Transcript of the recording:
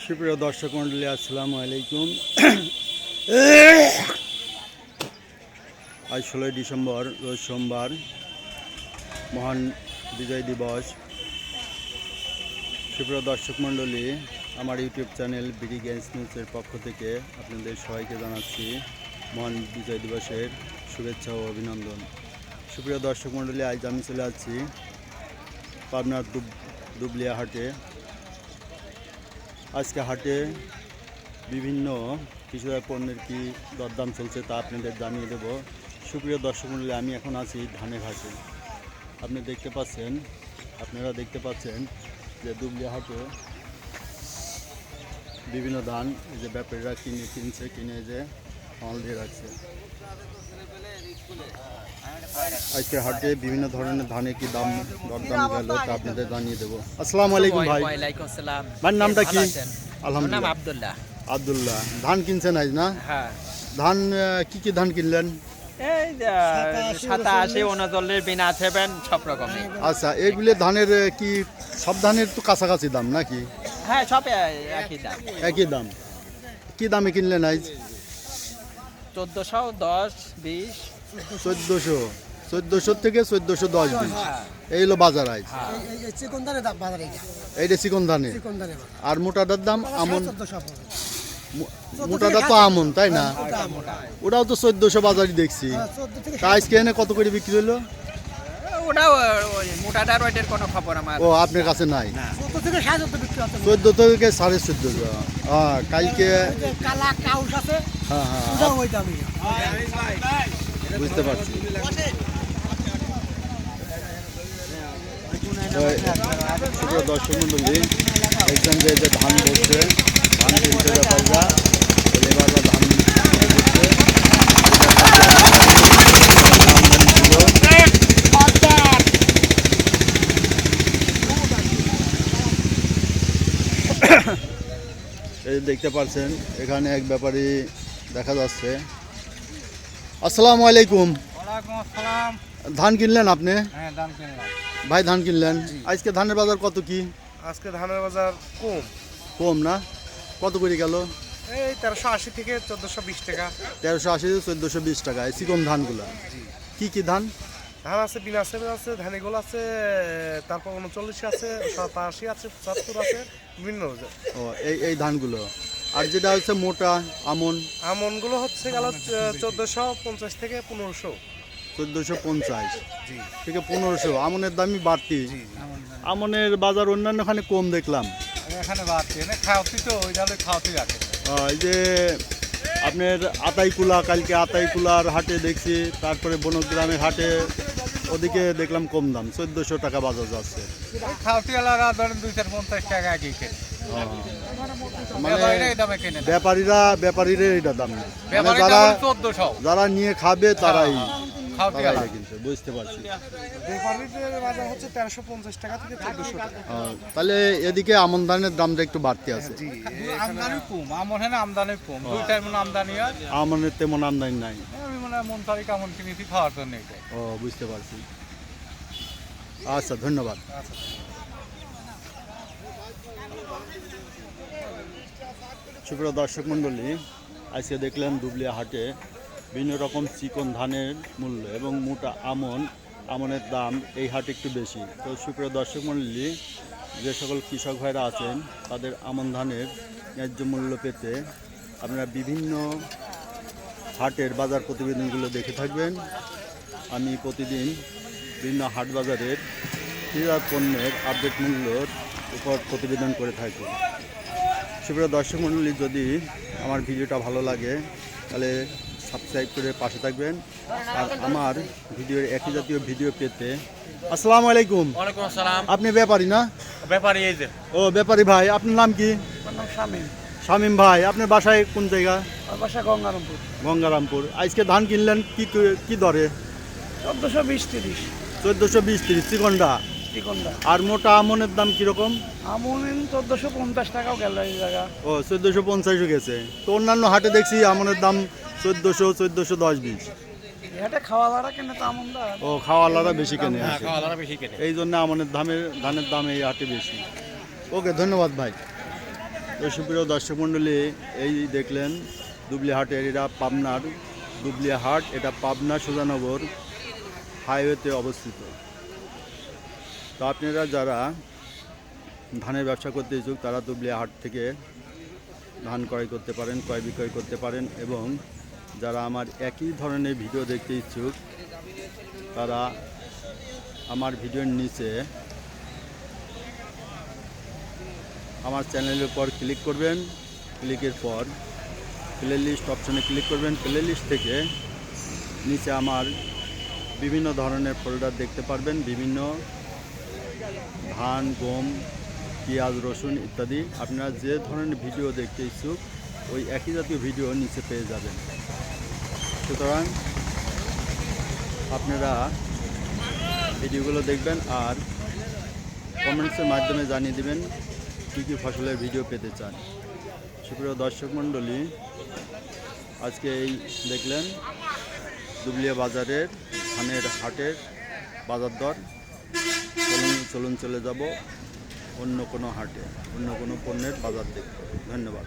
সুপ্রিয় দর্শক মন্ডলী, আসসালামু আলাইকুম। আজ 16 ডিসেম্বর, রোজ সোমবার, মহান বিজয় দিবস। সুপ্রিয় দর্শক মন্ডলী, আমার ইউটিউব চ্যানেল বিডি গেমস নিউজের পক্ষ থেকে আপনাদের সবাইকে জানাচ্ছি মহান বিজয় দিবসের শুভেচ্ছা ও অভিনন্দন। সুপ্রিয় দর্শক মন্ডলী, আজ আমি চলে আসছি পাবনার দুবলিয়া হাটে। আজকে হাটে বিভিন্ন কৃষিজাত পণ্যের কী দরদাম চলছে তা আপনাদের জানিয়ে দেব। সুপ্রিয় দর্শক মণ্ডলী, আমি এখন আছি ধানের হাটে। আপনারা দেখতে পাচ্ছেন যে দুবলিয়া হাটে বিভিন্ন ধান যে ব্যাপারীরা কিনে যে মাল দিয়ে রাখছে। আজকে হাটে বিভিন্ন ধরনের ধানের কি দরদাম গেল তা আপনাদের জানিয়ে দেবো। আসসালামু আলাইকুম ভাই। ওয়ালাইকুম আসসালাম। ভাই নামটা কি? আলহামদুলিল্লাহ, আব্দুল্লাহ। আব্দুল্লাহ। ধান কিনছেন আজ না? হ্যাঁ। ধান কি ধান কিনলেন? এই 87, 39, বিনা 7 সব রকমের। আচ্ছা, এইগুলো ধানের কি সব ধানের তো কাছাকাছি দাম নাকি? হ্যাঁ, সব একই দাম। একই দাম। কি দামে কিনলেন আজ? 1410, 20। 1400 থেকে 1410 এই হলো বাজার আজ। এইটা চিকন ধানের। আর মোটাটার দাম আমন, মোটাটা তো আমন তাই না? ওটাও তো 1400 বাজারই দেখছি। আজকে এনে কত করে বিক্রি হলো? ওটাও মোটাটার ওইটার কোনো খবর আমার। ও, আপনার কাছে নাই? 14 থেকে 1450। হ্যাঁ, কালকে বুঝতে পারছি। দর্শক মন্ডলী, দেখছেন যে ধান বলছে, ধান কিনছে ব্যাপারীরা, লেবাররা ধান বলছে। এই দেখতে পাচ্ছেন এখানে এক ব্যাপারী দেখা যাচ্ছে। আসসালামু আলাইকুম। ওয়ালাইকুম আসসালাম। ধান কিনলেন আপনি? হ্যাঁ, ধান কিনলাম। ভাই ধান কিনলেন? আজকে ধানের বাজার কত কি? আজকে ধানের বাজার কম না? কত করে গেল? এই 1380 থেকে 1420 টাকা। 1380 থেকে 1420 টাকা। এই চিকন ধানগুলো কি ধান? ধান আছে, বিনা 7 আছে, ধানিগুলো আছে, তারপর 39 আছে, 87 আছে, 75 আছে, বিভিন্ন। ও, এই ধানগুলো। আর যেটা হচ্ছে মোটা আমনগুলো হচ্ছে গেল 1450 থেকে 1500। 1450 জি থেকে 1500। আমনের দামই বাড়তি। আমনের বাজার অন্যান্যখানে কম দেখলাম। এখানে বাড়তি, খাওয়াতি তো ওই জালে খাওয়াতি রাখে। এই যে আপনার আতাইকুলা, কালকে আতাইকুলার হাটে দেখছি, তারপরে বনগ্রামের হাটে ওদিকে দেখলাম কম দাম, 1400 টাকা বাজার যাচ্ছে। খাওয়াতি এলাকা ধরেন 250 টাকা আগে কেনে। মানে ব্যাপারীরা এটা দাম না, যারা নিয়ে খাবে তারাই কিনছে। বুঝতে পারছি। হচ্ছে 1350 টাকা থেকে 1400 টাকা। তাহলে এদিকে আমন ধানের দামটা একটু বাড়তি আছে। আমদানি কম, আমদানি কম, দুইটাই মনে আমদানি হয়। আমনের তেমন আমদানি নাই। আমি মনে হয় মন তারিখ আমন কিনেছি খাওয়ার জন্য। ও, বুঝতে পারছি। আচ্ছা, ধন্যবাদ। সুপ্রিয় দর্শক মণ্ডলী, আজকে দেখলাম দুবলিয়া হাটে বিভিন্ন রকম চিকন ধানের মূল্য এবং মোটা আমনের দাম এই হাটে একটু বেশি। তো সুপ্রিয় দর্শক মণ্ডলী, যে সকল কৃষক ভাইরা আছেন তাদের আমন ধানের ন্যায্য মূল্য পেতে আপনারা বিভিন্ন হাটের বাজার প্রতিবেদনগুলো দেখে থাকবেন। আমি প্রতিদিন বিভিন্ন হাট বাজারের কৃষিজাত পণ্যের আপডেট মূল্যর উপর প্রতিবেদন করে থাকি। সুপ্রিয় দর্শক মণ্ডলী, যদি আমার ভিডিওটা ভালো লাগে তাহলে সাবস্ক্রাইব করে পাশে থাকবেন। আর আমার ভিডিওর একই জাতীয় ভিডিও পেতে। আসসালামু আলাইকুম। ওয়ালাইকুম আসসালাম। আপনি ব্যাপারী না? ব্যাপারী। এই যে ও, ব্যাপারী ভাই। আপনার নাম কি? শামীম ভাই। আপনার বাসায় কোন জায়গা? বাসা গঙ্গারামপুর। গঙ্গারামপুর। আজকে ধান কিনলেন কি দরে? 1420-30। 1420-30 চিকনটা। আর মোটা আমনের দাম কিরকম? আমন 1450 টাকাও গেল এই জায়গা। ও, 1450 গেছে। তো অন্যান্য হাটে দেখছি আমনের দাম 1400, 1410-20। এটা খাওয়ালারা কেনে তো আমন দা। ও, খাওয়ালারা বেশি কেনে। খাওয়ালারা বেশি কেনে, এই জন্য আমনের ধানের দাম এই হাটে বেশি। ওকে, ধন্যবাদ ভাই। তো সুপ্রিয় দর্শক মণ্ডলী, এই দেখলেন দুবলি হাটের, এটা পাবনার দুবলিয়া হাট, এটা পাবনা সুজানগর হাইওয়েতে অবস্থিত। তো আপনারা যারা ধানের ব্যবসা করতে ইচ্ছুক তারা দুবলিয়া হাট থেকে ধান ক্রয় করতে পারেন, ক্রয় বিক্রয় করতে পারেন। এবং যারা আমার একই ধরনের ভিডিও দেখতে ইচ্ছুক তারা আমার ভিডিওর নিচে আমার চ্যানেলের উপর ক্লিক করবেন। ক্লিকের পর প্লে লিস্ট অপশানে ক্লিক করবেন। প্লে লিস্ট থেকে নিচে আমার বিভিন্ন ধরনের ফোল্ডার দেখতে পারবেন, বিভিন্ন ধান, গম, পেঁয়াজ, রসুন ইত্যাদি। আপনারা যে ধরনের ভিডিও দেখতে ইচ্ছুক ওই একই জাতীয় ভিডিও নিচে পেয়ে যাবেন। সুতরাং আপনারা ভিডিওগুলো দেখবেন আর কমেন্টসের মাধ্যমে জানিয়ে দেবেন কী কী ফসলের ভিডিও পেতে চান। সুপ্রিয় দর্শক মণ্ডলী, আজকে এই দেখলেন দুবলিয়া বাজারের ধানের হাটের বাজার দর। চলুন চলে যাব অন্য কোনো হাটে, অন্য কোনো পণ্যের বাজার দেখতে। ধন্যবাদ।